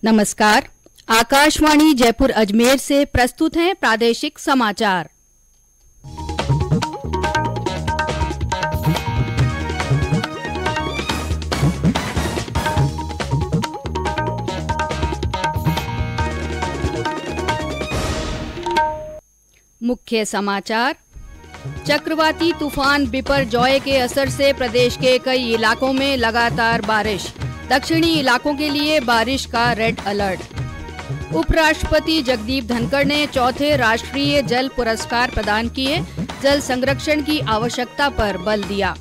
नमस्कार। आकाशवाणी जयपुर अजमेर से प्रस्तुत हैं प्रादेशिक समाचार। मुख्य समाचार। चक्रवाती तूफान बिपरजॉय के असर से प्रदेश के कई इलाकों में लगातार बारिश। दक्षिणी इलाकों के लिए बारिश का रेड अलर्ट। उपराष्ट्रपति जगदीप धनखड़ ने चौथे राष्ट्रीय जल पुरस्कार प्रदान किए। जल संरक्षण की आवश्यकता पर बल दिया।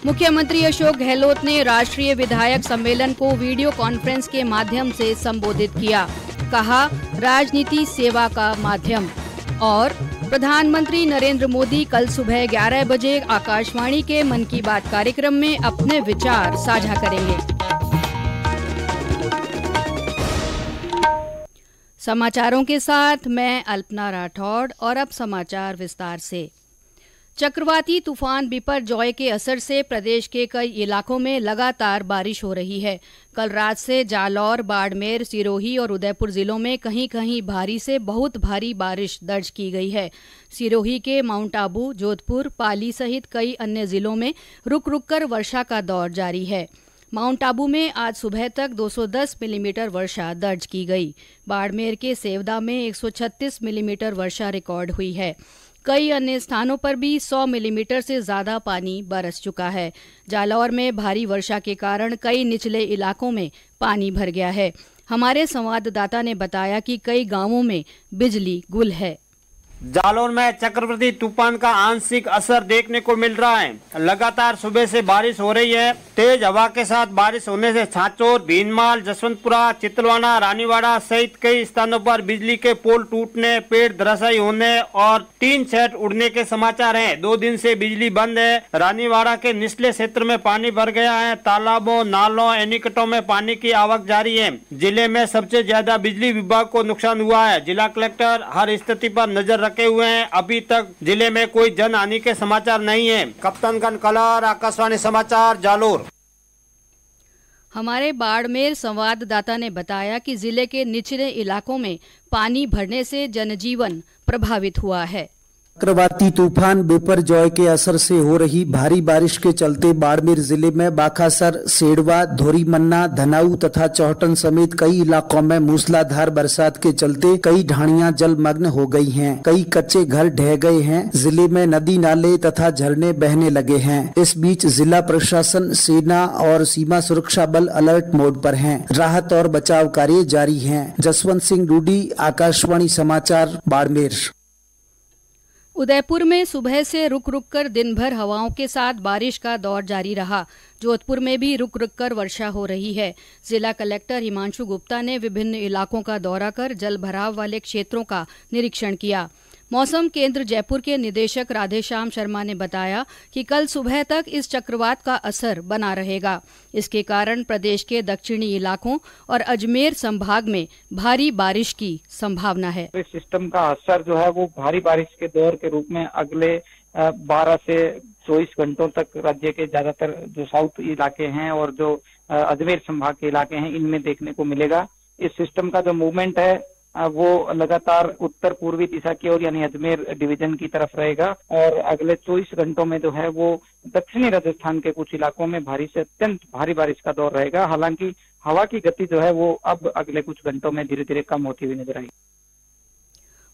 मुख्यमंत्री अशोक गहलोत ने राष्ट्रीय विधायक सम्मेलन को वीडियो कॉन्फ्रेंस के माध्यम से संबोधित किया। कहा, राजनीति सेवा का माध्यम। और प्रधानमंत्री नरेंद्र मोदी कल सुबह 11 बजे आकाशवाणी के मन की बात कार्यक्रम में अपने विचार साझा करेंगे। समाचारों के साथ मैं अल्पना राठौड़ और अब समाचार विस्तार से। चक्रवाती तूफान बिपरजॉय के असर से प्रदेश के कई इलाकों में लगातार बारिश हो रही है। कल रात से जालौर, बाड़मेर, सिरोही और उदयपुर जिलों में कहीं कहीं भारी से बहुत भारी बारिश दर्ज की गई है। सिरोही के माउंट आबू, जोधपुर, पाली सहित कई अन्य जिलों में रुक रुक कर वर्षा का दौर जारी है। माउंट आबू में आज सुबह तक 210 मिलीमीटर वर्षा दर्ज की गई। बाड़मेर के सेवदा में 136 मिलीमीटर वर्षा रिकॉर्ड हुई है। कई अन्य स्थानों पर भी 100 मिलीमीटर से ज्यादा पानी बरस चुका है। जालौर में भारी वर्षा के कारण कई निचले इलाकों में पानी भर गया है। हमारे संवाददाता ने बताया कि कई गांवों में बिजली गुल है। जालौर में चक्रवाती तूफान का आंशिक असर देखने को मिल रहा है। लगातार सुबह से बारिश हो रही है। तेज हवा के साथ बारिश होने से छाचौर, भीनमाल, जसवंतपुरा, चितलवाना, रानीवाड़ा सहित कई स्थानों पर बिजली के पोल टूटने, पेड़ धराशायी होने और टीन शेड उड़ने के समाचार हैं। 2 दिन से बिजली बंद है। रानीवाड़ा के निचले क्षेत्र में पानी भर गया है। तालाबों, नालों, एनीकटों में पानी की आवक जारी है। जिले में सबसे ज्यादा बिजली विभाग को नुकसान हुआ है। जिला कलेक्टर हर स्थिति पर नजर रखे हुए हैं। अभी तक जिले में कोई जन हानि के समाचार नहीं है। कप्तानगंज कलार, आकाशवाणी समाचार, जालोर। हमारे बाड़मेर संवाददाता ने बताया कि जिले के निचले इलाकों में पानी भरने से जनजीवन प्रभावित हुआ है। चक्रवाती तूफान बिपरजॉय के असर से हो रही भारी बारिश के चलते बाड़मेर जिले में बाखासर, सेडवा, धोरीमन्ना, धनाऊ तथा चौहटन समेत कई इलाकों में मूसलाधार बरसात के चलते कई ढाणियां जलमग्न हो गई हैं। कई कच्चे घर ढह गए हैं। जिले में नदी नाले तथा झरने बहने लगे हैं। इस बीच जिला प्रशासन, सेना और सीमा सुरक्षा बल अलर्ट मोड पर हैं। राहत और बचाव कार्य जारी है। जसवंत सिंह रूडी, आकाशवाणी समाचार, बाड़मेर। उदयपुर में सुबह से रुक रुक कर दिन भर हवाओं के साथ बारिश का दौर जारी रहा। जोधपुर में भी रुक रुक कर वर्षा हो रही है। जिला कलेक्टर हिमांशु गुप्ता ने विभिन्न इलाकों का दौरा कर जल भराव वाले क्षेत्रों का निरीक्षण किया। मौसम केंद्र जयपुर के निदेशक राधेश्याम शर्मा ने बताया कि कल सुबह तक इस चक्रवात का असर बना रहेगा। इसके कारण प्रदेश के दक्षिणी इलाकों और अजमेर संभाग में भारी बारिश की संभावना है। इस सिस्टम का असर जो है वो भारी बारिश के दौर के रूप में अगले 12 से 24 घंटों तक राज्य के ज्यादातर जो साउथ इलाके हैं और जो अजमेर संभाग के इलाके हैं इनमें देखने को मिलेगा। इस सिस्टम का जो मूवमेंट है वो लगातार उत्तर पूर्वी दिशा की ओर यानी अजमेर डिवीजन की तरफ रहेगा और अगले 24 घंटों में जो है वो दक्षिणी राजस्थान के कुछ इलाकों में भारी से अत्यंत भारी बारिश का दौर रहेगा। हालांकि हवा की गति जो है वो अब अगले कुछ घंटों में धीरे धीरे कम होती हुई नजर आएगी।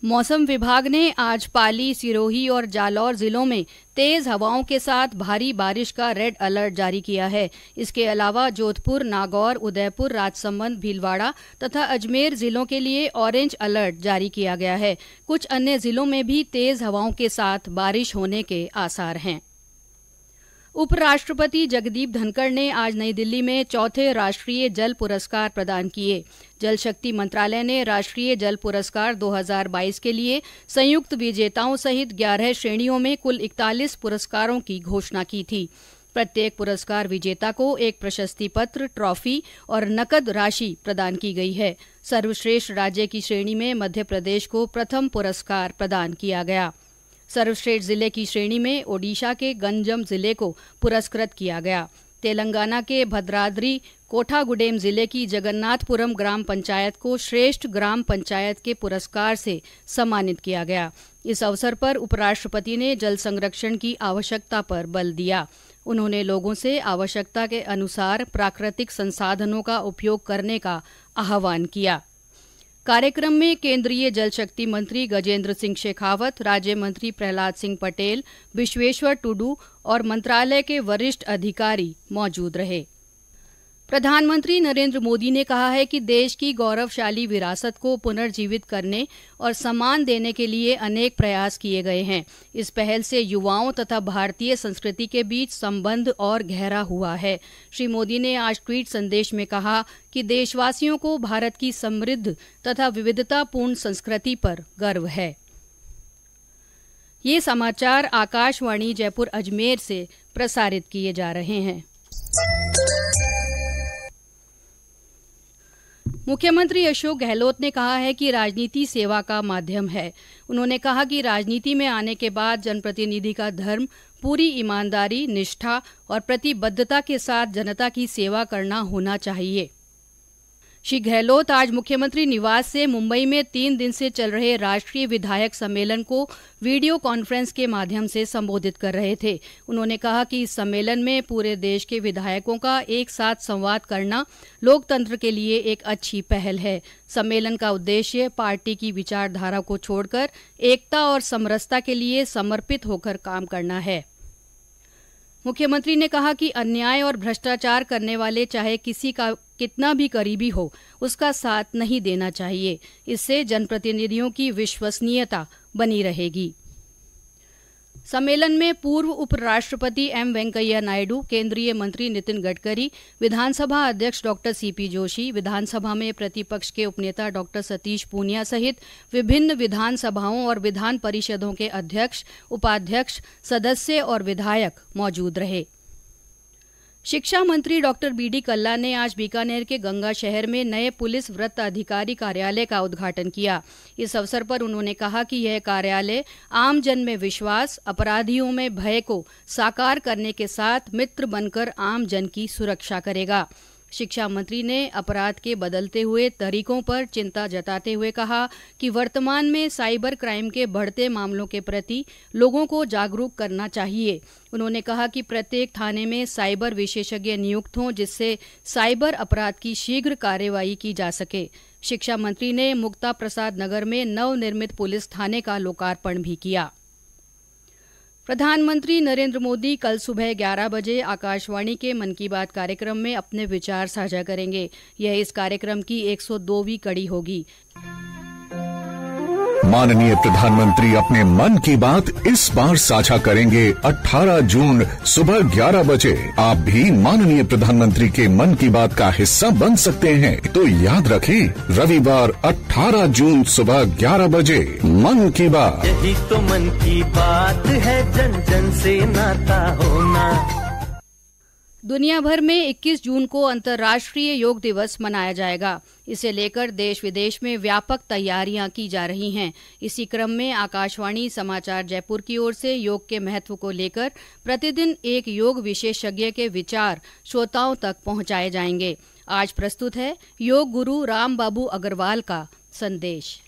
मौसम विभाग ने आज पाली, सिरोही और जालौर जिलों में तेज हवाओं के साथ भारी बारिश का रेड अलर्ट जारी किया है। इसके अलावा जोधपुर, नागौर, उदयपुर, राजसमंद, भीलवाड़ा तथा अजमेर जिलों के लिए ऑरेंज अलर्ट जारी किया गया है। कुछ अन्य जिलों में भी तेज हवाओं के साथ बारिश होने के आसार हैं। उपराष्ट्रपति जगदीप धनखड़ ने आज नई दिल्ली में चौथे राष्ट्रीय जल पुरस्कार प्रदान किए। जल शक्ति मंत्रालय ने राष्ट्रीय जल पुरस्कार 2022 के लिए संयुक्त विजेताओं सहित 11 श्रेणियों में कुल 41 पुरस्कारों की घोषणा की थी। प्रत्येक पुरस्कार विजेता को एक प्रशस्ति पत्र, ट्रॉफी और नकद राशि प्रदान की गई है। सर्वश्रेष्ठ राज्य की श्रेणी में मध्य प्रदेश को प्रथम पुरस्कार प्रदान किया गया। सर्वश्रेष्ठ जिले की श्रेणी में ओडिशा के गंजम जिले को पुरस्कृत किया गया। तेलंगाना के भद्राद्री कोठागुडेम जिले की जगन्नाथपुरम ग्राम पंचायत को श्रेष्ठ ग्राम पंचायत के पुरस्कार से सम्मानित किया गया। इस अवसर पर उपराष्ट्रपति ने जल संरक्षण की आवश्यकता पर बल दिया। उन्होंने लोगों से आवश्यकता के अनुसार प्राकृतिक संसाधनों का उपयोग करने का आह्वान किया। कार्यक्रम में केंद्रीय जल शक्ति मंत्री गजेंद्र सिंह शेखावत, राज्य मंत्री प्रहलाद सिंह पटेल, विश्वेश्वर टुडू और मंत्रालय के वरिष्ठ अधिकारी मौजूद रहे। प्रधानमंत्री नरेंद्र मोदी ने कहा है कि देश की गौरवशाली विरासत को पुनर्जीवित करने और सम्मान देने के लिए अनेक प्रयास किए गए हैं। इस पहल से युवाओं तथा भारतीय संस्कृति के बीच संबंध और गहरा हुआ है। श्री मोदी ने आज ट्वीट संदेश में कहा कि देशवासियों को भारत की समृद्ध तथा विविधतापूर्ण संस्कृति पर गर्व है। ये समाचार आकाशवाणी जयपुर अजमेर से प्रसारित किए जा रहे हैं। मुख्यमंत्री अशोक गहलोत ने कहा है कि राजनीति सेवा का माध्यम है। उन्होंने कहा कि राजनीति में आने के बाद जनप्रतिनिधि का धर्म पूरी ईमानदारी, निष्ठा और प्रतिबद्धता के साथ जनता की सेवा करना होना चाहिए। श्री गहलोत आज मुख्यमंत्री निवास से मुंबई में 3 दिन से चल रहे राष्ट्रीय विधायक सम्मेलन को वीडियो कॉन्फ्रेंस के माध्यम से संबोधित कर रहे थे। उन्होंने कहा कि इस सम्मेलन में पूरे देश के विधायकों का एक साथ संवाद करना लोकतंत्र के लिए एक अच्छी पहल है। सम्मेलन का उद्देश्य पार्टी की विचारधारा को छोड़कर एकता और समरसता के लिए समर्पित होकर काम करना है। मुख्यमंत्री ने कहा कि अन्याय और भ्रष्टाचार करने वाले चाहे किसी का कितना भी करीबी हो, उसका साथ नहीं देना चाहिए। इससे जनप्रतिनिधियों की विश्वसनीयता बनी रहेगी। सम्मेलन में पूर्व उपराष्ट्रपति एम वेंकैया नायडू, केंद्रीय मंत्री नितिन गडकरी, विधानसभा अध्यक्ष डॉक्टर सीपी जोशी, विधानसभा में प्रतिपक्ष के उपनेता डॉक्टर सतीश पूनिया सहित विभिन्न विधानसभाओं और विधान परिषदों के अध्यक्ष, उपाध्यक्ष, सदस्य और विधायक मौजूद रहे। शिक्षा मंत्री डॉक्टर बीडी कल्ला ने आज बीकानेर के गंगा शहर में नए पुलिस वृत्त अधिकारी कार्यालय का उद्घाटन किया। इस अवसर पर उन्होंने कहा कि यह कार्यालय आम जन में विश्वास, अपराधियों में भय को साकार करने के साथ मित्र बनकर आम जन की सुरक्षा करेगा। शिक्षा मंत्री ने अपराध के बदलते हुए तरीकों पर चिंता जताते हुए कहा कि वर्तमान में साइबर क्राइम के बढ़ते मामलों के प्रति लोगों को जागरूक करना चाहिए। उन्होंने कहा कि प्रत्येक थाने में साइबर विशेषज्ञ नियुक्त हों, जिससे साइबर अपराध की शीघ्र कार्रवाई की जा सके। शिक्षा मंत्री ने मुक्ता प्रसाद नगर में नवनिर्मित पुलिस थाने का लोकार्पण भी किया। प्रधानमंत्री नरेंद्र मोदी कल सुबह 11 बजे आकाशवाणी के मन की बात कार्यक्रम में अपने विचार साझा करेंगे। यह इस कार्यक्रम की 102वीं कड़ी होगी। माननीय प्रधानमंत्री अपने मन की बात इस बार साझा करेंगे 18 जून सुबह 11 बजे। आप भी माननीय प्रधानमंत्री के मन की बात का हिस्सा बन सकते हैं। तो याद रखें, रविवार 18 जून सुबह 11 बजे मन की बात। यही तो मन की बात है, जन जन से नाता होना। दुनिया भर में 21 जून को अंतर्राष्ट्रीय योग दिवस मनाया जाएगा। इसे लेकर देश विदेश में व्यापक तैयारियां की जा रही हैं। इसी क्रम में आकाशवाणी समाचार जयपुर की ओर से योग के महत्व को लेकर प्रतिदिन एक योग विशेषज्ञ के विचार श्रोताओं तक पहुंचाए जाएंगे। आज प्रस्तुत है योग गुरु राम बाबू अग्रवाल का संदेश।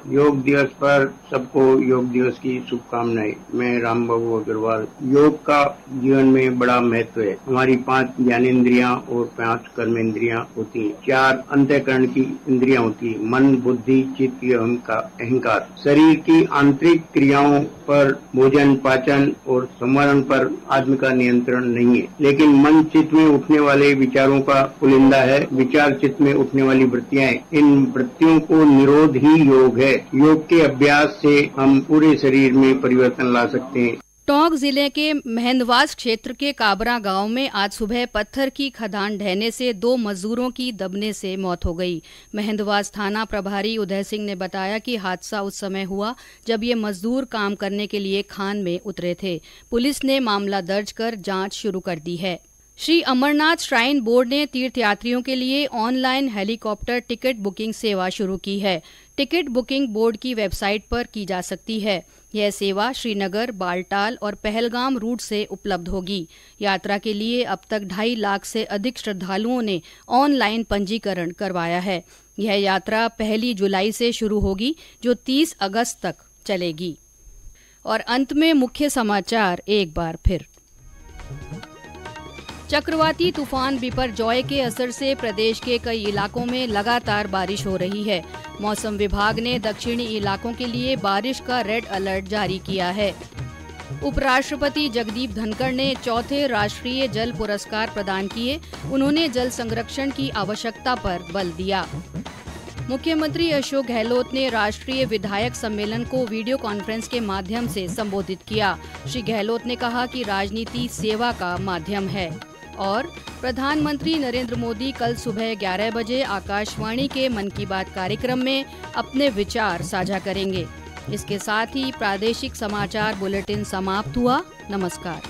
योग दिवस पर सबको योग दिवस की शुभकामनाएं। मैं राम बाबू अग्रवाल। योग का जीवन में बड़ा महत्व है। हमारी 5 ज्ञानेंद्रियां और 5 कर्मेंद्रियां होती हैं। 4 अंतःकरण की इंद्रियां होती हैं, मन, बुद्धि, चित्त, अहंकार। शरीर की आंतरिक क्रियाओं पर, भोजन, पाचन और संवरण पर आदमी का नियंत्रण नहीं है, लेकिन मन चित्त में उठने वाले विचारों का पुलिंदा है। विचार चित्त में उठने वाली वृत्तियां, इन वृत्तियों को निरोध ही योग है। योग के अभ्यास से हम पूरे शरीर में परिवर्तन ला सकते हैं। टोंक जिले के महंदवास क्षेत्र के काबरा गांव में आज सुबह पत्थर की खदान ढहने से 2 मजदूरों की दबने से मौत हो गई। महंदवास थाना प्रभारी उदय सिंह ने बताया कि हादसा उस समय हुआ जब ये मजदूर काम करने के लिए खान में उतरे थे। पुलिस ने मामला दर्ज कर जांच शुरू कर दी है। श्री अमरनाथ श्राइन बोर्ड ने तीर्थयात्रियों के लिए ऑनलाइन हेलीकॉप्टर टिकट बुकिंग सेवा शुरू की है। टिकट बुकिंग बोर्ड की वेबसाइट पर की जा सकती है। यह सेवा श्रीनगर, बालटाल और पहलगाम रूट से उपलब्ध होगी। यात्रा के लिए अब तक 2.5 लाख से अधिक श्रद्धालुओं ने ऑनलाइन पंजीकरण करवाया है। यह यात्रा 1 जुलाई से शुरू होगी, जो 30 अगस्त तक चलेगी। और अंत में मुख्य समाचार एक बार फिर। चक्रवाती तूफान बिपरजॉय के असर से प्रदेश के कई इलाकों में लगातार बारिश हो रही है। मौसम विभाग ने दक्षिणी इलाकों के लिए बारिश का रेड अलर्ट जारी किया है। उपराष्ट्रपति जगदीप धनखड़ ने 4थे राष्ट्रीय जल पुरस्कार प्रदान किए। उन्होंने जल संरक्षण की आवश्यकता पर बल दिया। मुख्यमंत्री अशोक गहलोत ने राष्ट्रीय विधायक सम्मेलन को वीडियो कॉन्फ्रेंस के माध्यम से संबोधित किया। श्री गहलोत ने कहा कि राजनीति सेवा का माध्यम है। और प्रधानमंत्री नरेंद्र मोदी कल सुबह 11 बजे आकाशवाणी के मन की बात कार्यक्रम में अपने विचार साझा करेंगे। इसके साथ ही प्रादेशिक समाचार बुलेटिन समाप्त हुआ। नमस्कार।